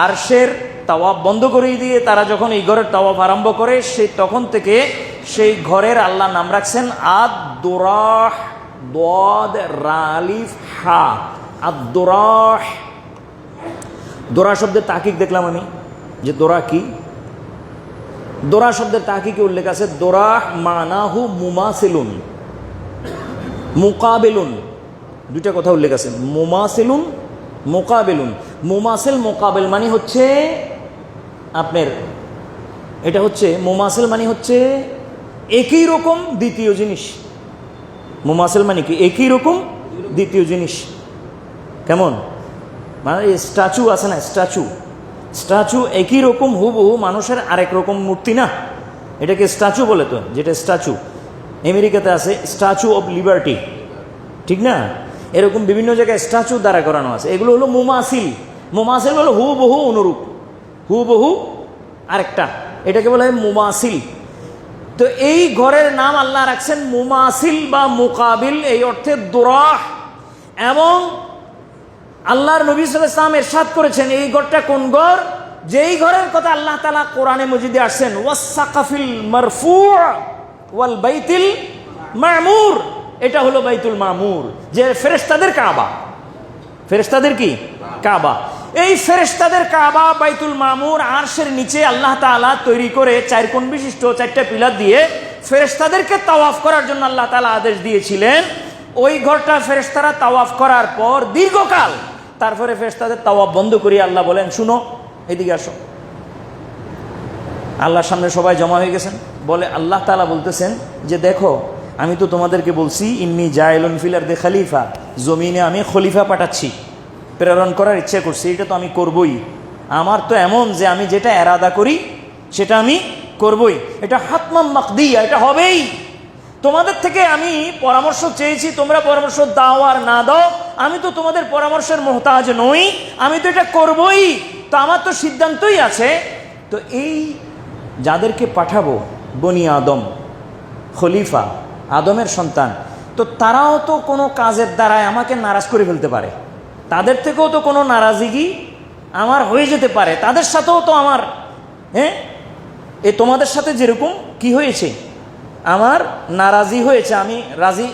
আরশের তাওয়াফ বন্ধ করে দিয়ে তারা যখন এই ঘরের তাওয়াফ আরম্ভ করে, সেই তখন থেকে সেই ঘরের আল্লাহ নাম রাখছেন আদ-দুরাহ, দাদ রালিফ হা, আদ-দুরাহ। দোরা শব্দের তাহকিক দেখলাম আমি, যে দোরা কি, দোরা শব্দের তাহকিকে উল্লেখ আছে দোরাহ মানাহু মুমাসিলুন, মুকাবিলুন, দুইটা কথা উল্লেখ আছে, মুমাসিলুন, মুকাবিলুন। মুমাসিল, মুকাবিল মানে হচ্ছে আপনার, এটা হচ্ছে মুমাসিল মানে হচ্ছে একই রকম দ্বিতীয় জিনিস। মুমাসিল মানে কি? একই রকম দ্বিতীয় জিনিস। কেমন? মানে স্ট্যাচু আছে না, স্ট্যাচু, স্ট্যাচু একই রকম হুবহু মানুষের আরেক রকম মূর্তি না, এটাকে স্ট্যাচু বলে। তো যেটা স্ট্যাচু আমেরিকাতে আছে স্ট্যাচু অফ লিবার্টি, ঠিক না? এরকম বিভিন্ন জায়গায় স্ট্যাচু দাঁড়া করানো আছে, এগুলো হলো মুমাসিল। মুমাসিল বলে হুবহু অনুরূপ, হুবহু আরেকটা, এটাকে বলা হয় মুমাসিল। তো এই ঘরের নাম আল্লাহ রাখছেন মুমাসিল বা মুকাবিল, এই অর্থে দুরাহ। এবং আল্লাহর নবী সাল্লাল্লাহু আলাইহি ওয়াসাল্লাম ইরশাদ করেছেন এই ঘরটা কোন ঘর, যেই ঘরের কথা আল্লাহ তাআলা কোরআনে মজিদে আসছেন, ওয়াস-সাকাফিল মারফু' ওয়াল বাইতিল মামুর, এটা হলো বাইতুল মামুর, যে ফেরেশতাদের কাবা। ফেরেশতাদের কি কাবা? এই ফেরেশতাদের কাবা বাইতুল মামুর আরশের নিচে আল্লাহ তাআলা তৈরি করে 4 কোণ বিশিষ্ট 4টা পিলার দিয়ে ফেরেশতাদেরকে তাওয়াফ করার জন্য আল্লাহ তাআলা আদেশ দিয়েছিলেন। ওই ঘরটা ফেরেশতারা তাওয়াফ করার পর দীর্ঘকাল, তারপরে ফেরেশতাদের তাওয়াফ বন্ধ করিয়ে আল্লাহ বলেন, শুনো এদিকে আসো। আল্লাহর সামনে সবাই জমা হয়ে গেছেন, বলে আল্লাহ তাআলা বলতেছেন যে দেখো, আমি তো তোমাদেরকে বলছি ইন্নী জাইলুন ফিল আরদি খলিফা, জমিনে আমি খলিফা পাঠাচ্ছি, প্রেরণ করার ইচ্ছা করছি, এটা তো আমি করবই। আমার তো এমন যে আমি যেটা এরাদা করি সেটা আমি করবই, এটা হাতমাম মাকদিয়া, এটা হবেই। তোমাদের থেকে আমি পরামর্শ চেয়েছি, তোমরা পরামর্শ দাও আর না দাও, আমি তো তোমাদের পরামর্শের মোহতাজ নই, আমি তো এটা করবই, তো আমার তো সিদ্ধান্তই আছে। তো এই যাদেরকে পাঠাবো বনি আদম, খলিফা আদমের সন্তান, তো তারাও তো কোনো কাজের দ্বারায় আমাকে নারাজ করে ফেলতে পারে, তাদের থেকেও তো কোনো নারাজিগি আমার হয়ে যেতে পারে, তাদের সাথেও তো আমার তোমাদের সাথে যেরকম কি হয়েছে, আমার নারাজি হয়েছে, আমি রাজি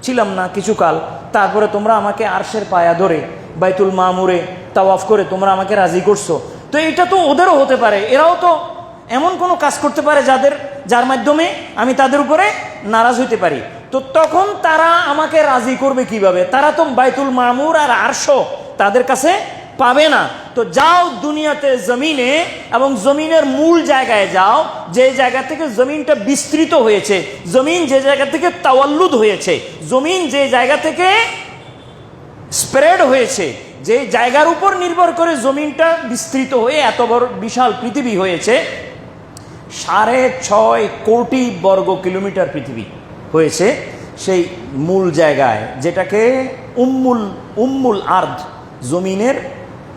ছিলাম না কিছুকাল, তারপরে তোমরা আমাকে আরশের পায়া ধরে বাইতুল মামুরে তাওয়াফ করে তোমরা আমাকে রাজি করছো, তো এটা তো ওদেরও হতে পারে, এরাও তো এমন কোনো কাজ করতে পারে যার মাধ্যমে আমি তাদের উপরে নারাজ হইতে পারি। তো তখন তারা আমাকে রাজি করবে কিভাবে? তারা তো বাইতুল মামুর আর আরশও তাদের কাছে পাবে না। তো যাও দুনিয়াতে জমিনে, এবং জমিনের মূল জায়গায় যাও, যে জায়গা থেকে জমিনটা বিস্তৃত হয়েছে, জমিন যে জায়গা থেকে তাওয়াল্লুদ হয়েছে, জমিন যে জায়গা থেকে স্প্রেড হয়েছে, যে জায়গার উপর নির্ভর করে জমিনটা বিস্তৃত হয়ে এত বড় বিশাল পৃথিবী হয়েছে, 6.5 কোটি বর্গ কিলোমিটার পৃথিবী হয়েছে, সেই মূল জায়গায়, যেটাকে উম্মুল আর্দ, জমিনের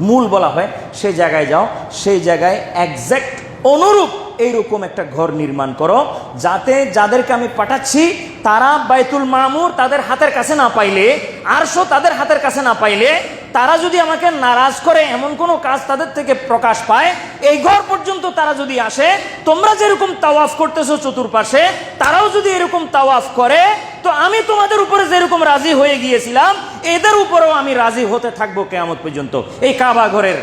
মূল বলা হয়, সেই জায়গায় যাও, সেই জায়গায় একজ্যাক্ট অনুরূপ এইরকম একটা ঘর নির্মাণ করো, যাতে যাদেরকে আমি পাঠাচ্ছি তারা বাইতুল মামুর তাদের হাতের কাছে না পাইলে, আরশও তাদের হাতের কাছে না পাইলে, তারা যদি আমাকে নারাজ করে এমন কোনো কাজ তাদের থেকে প্রকাশ পায়, এই ঘর পর্যন্ত তারা যদি আসে, তোমরা যেরকম তাওয়াফ করতেছো চতুর্পাশে, তারাও যদি এরকম তাওয়াফ করে, তো আমি তোমাদের উপরে যেরকম রাজি হয়ে গিয়েছিলাম, এদের উপরেও আমি রাজি হতে থাকবো কিয়ামত পর্যন্ত। এই কাবা ঘরের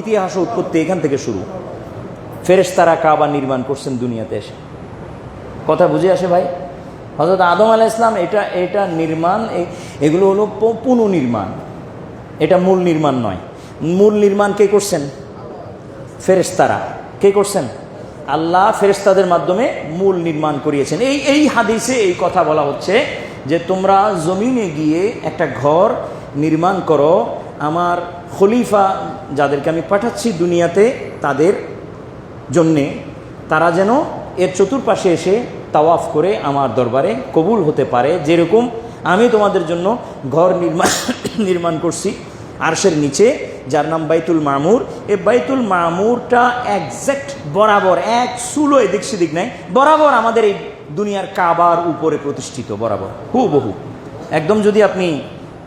ইতিহাস উৎপত্তি এখান থেকে শুরু। ফেরেশতারা কাবা নির্মাণ করছেন দুনিয়াতে এসে। কথা বুঝে আসে ভাই? হযরত আদম আলাইহিস সালাম এটা নির্মাণ, এগুলো হলো পুনর্নির্মাণ, এটা মূল নির্মাণ নয়। মূল নির্মাণ কে করছেন? ফেরেশতারা। কে করছেন? আল্লাহ ফেরেশতাদের মাধ্যমে মূল নির্মাণ করিয়েছেন। এই হাদিসে এই কথা বলা হচ্ছে যে তোমরা জমিনে গিয়ে একটা ঘর নির্মাণ করো, আমার খলিফা যাদেরকে আমি পাঠাচ্ছি দুনিয়াতে তাদের জন্যে, তারা যেন এর চতুর্পাশে এসে তাওয়াফ করে আমার দরবারে কবুল হতে পারে, যেরকম আমি তোমাদের জন্য ঘর নির্মাণ করছি আরশের নিচে, যার নাম বাইতুল মামুর। এই বাইতুল মামুরটা একজ্যাক্ট বরাবর, এক চুলো এদিক সেদিক নাই, বরাবর আমাদের এই দুনিয়ার কাবার উপরে প্রতিষ্ঠিত, বরাবর হুবহু একদম। যদি আপনি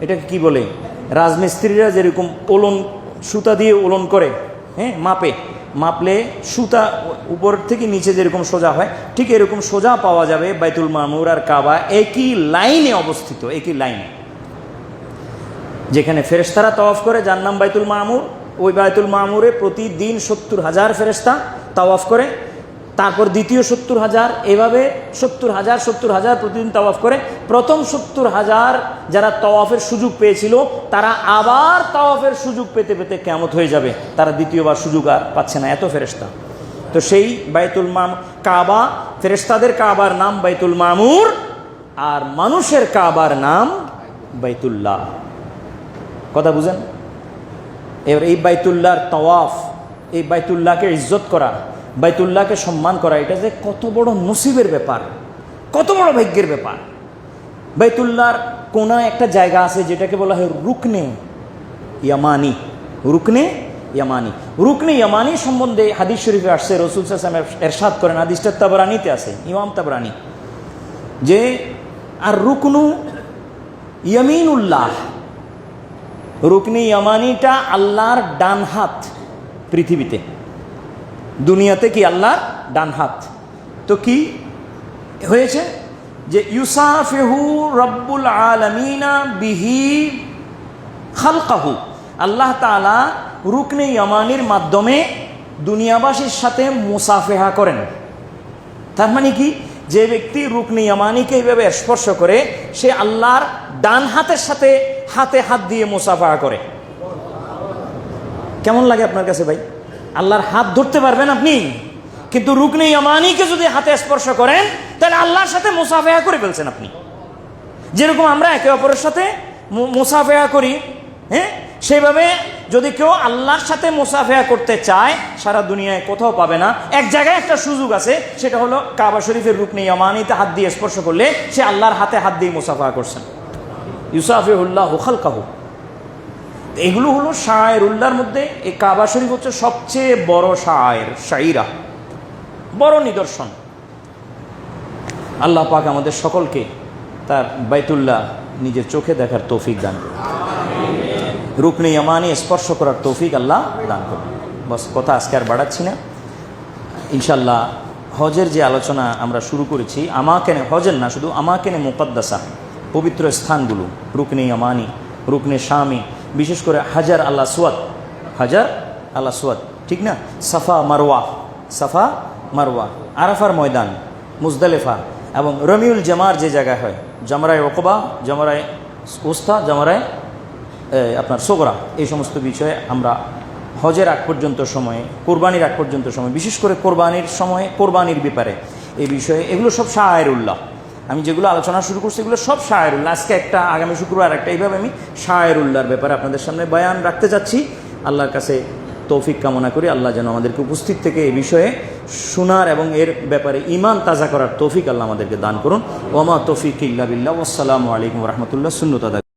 এটাকে কি বলে, রাজমিস্ত্রিরা যেরকম ওলন সুতা দিয়ে ওলন করে, মাপলে সুতা উপর থেকে নিচে যেরকম সোজা হয়, ঠিক এরকম সোজা পাওয়া যাবে বাইতুল মামুর আর কাবা একই লাইনে অবস্থিত, একই লাইনে। যেখানে ফেরেশতারা তাওয়াফ করে, যার নাম বাইতুল মামুর, ওই বাইতুল মামুরে প্রতিদিন 70,000 ফেরেশতা তাওয়াফ করে, তারপর দ্বিতীয় 70,000, এভাবে 70,000 প্রতিদিন তাওয়াফ করে। প্রথম 70,000 যারা তাওয়াফের সুযোগ পেয়েছিল, তারা আবার তাওয়াফের সুযোগ পেতে পেতে কিয়ামত হয়ে যাবে, তারা দ্বিতীয়বার সুযোগ আর পাচ্ছে না, এত ফেরেশতা। তো সেই বাইতুল কাবা, ফেরেশতাদের কাবার নাম বাইতুল মামুর, আর মানুষের কাবার নাম বাইতুল্লাহ। কথা বুঝেন? এবার এই বাইতুল্লাহর তাওয়াফ, এই বাইতুল্লাহকে ইজ্জত করা, বাইতুল্লাহকে সম্মান করা, এটা যে কত বড় নসিবের ব্যাপার, কত বড় ভাগ্যের ব্যাপার। বাইতুল্লাহর কোনায় একটা জায়গা আছে যেটাকে বলা হয় রুকনে ইয়ামানি, রুকনে ইয়ামানি। রুকনে ইয়ামানি সম্বন্ধে হাদিস শরীফে আসছে, রাসূল সাল্লাল্লাহু আলাইহি ওয়াসাল্লাম এরশাদ করেন, হাদিসটা তাবরানীতে আছে, ইমাম তাবরানী, যে আর রুকনু ইয়ামিনুল্লাহ, রুকনে ইয়ামানিটা আল্লাহর ডান হাত পৃথিবীতে, দুনিয়াতে কি আল্লাহর ডান হাত। তো কি হয়েছে যে ইউসাফিহু রব্বুল আলামিনা বিহি খালকাহু, আল্লাহ তাআলা রুকনে ইয়ামানির মাধ্যমে দুনিয়াবাসীর সাথে মুসাফেহা করেন। তার মানে কি, যে ব্যক্তি রুকনে ইয়ামানিকে এইভাবে স্পর্শ করে সে আল্লাহর ডান হাতের সাথে হাতে হাত দিয়ে মুসাফাহা করে। কেমন লাগে আপনার কাছে ভাই? আল্লাহর হাত ধরতে পারবেন আপনি, কিন্তু রুকনে ইয়ামানিকে যদি হাতে স্পর্শ করেন তাহলে আল্লাহর সাথে মুসাফেহা করে ফেলছেন আপনি। যেরকম আমরা একে অপরের সাথে মুসাফেহা করি, হ্যাঁ, সেইভাবে যদি কেউ আল্লাহর সাথে মুসাফেহা করতে চায় সারা দুনিয়ায় কোথাও পাবে না। এক জায়গায় একটা সুযোগ আছে, সেটা হলো কাবা শরীফের রুকনে ইয়ামানিতে হাত দিয়ে স্পর্শ করলে সে আল্লাহর হাতে হাত দিয়ে মুসাফেহা করছেন। ইউসাফিহুল্লাহু খালকাহু, এগুলো হলো শায়েরুল্লাহর মধ্যে এই কাবা শরীফ হচ্ছে সবচেয়ে বড় শায়রা, বড় নিদর্শন। আল্লাহ পাক আমাদের সকলকে তার বাইতুল্লাহ নিজের চোখে দেখার তৌফিক দান করুন, রুকনে ইয়ামানি স্পর্শ করার তৌফিক আল্লাহ দান করুন। বস কথা আজকে আর বাড়াচ্ছি না, ইনশাল্লাহ হজের যে আলোচনা আমরা শুরু করেছি, আমাকেনে হজের না, শুধু আমাকেনে মুকদ্দাসা, পবিত্র স্থানগুলো, রুকনে ইয়ামানি, রুকনে শামি, বিশেষ করে হাজার আল আসওয়াদ, হাজার আল আসওয়াদ, ঠিক না, সাফা মারওয়া, আরাফার ময়দান, মুজদালিফা এবং রমিউল জামার যে জায়গায় হয়, জামরায় ওকবা, জামরায় উস্তা, জামরায় আপনার সোগরা, এই সমস্ত বিষয়ে আমরা হজের আগ পর্যন্ত সময়ে, কোরবানির আগ পর্যন্ত সময়, বিশেষ করে কোরবানির সময়ে, কোরবানির ব্যাপারে এই বিষয়ে, এগুলো সব শায়েরুল্লাহ। আমি যেগুলো আলোচনা শুরু করছি এগুলো সব শায়েরুল্লাহ। আজকে একটা, আগামী শুক্রবার একটা, এইভাবে আমি শায়েরুল্লাহর ব্যাপারে আপনাদের সামনে বয়ান রাখতে যাচ্ছি। আল্লাহর কাছে তৌফিক কামনা করি, আল্লাহ যেন আমাদেরকে উপস্থিত থেকে এই বিষয়ে শোনার এবং এর ব্যাপারে ঈমান তাজা করার তৌফিক আল্লাহ আমাদেরকে দান করুন। ওমা তৌফিক ইল্লা বিল্লাহ। আসসালামু আলাইকুম ওয়া রাহমাতুল্লাহ। সুন্নত আদা।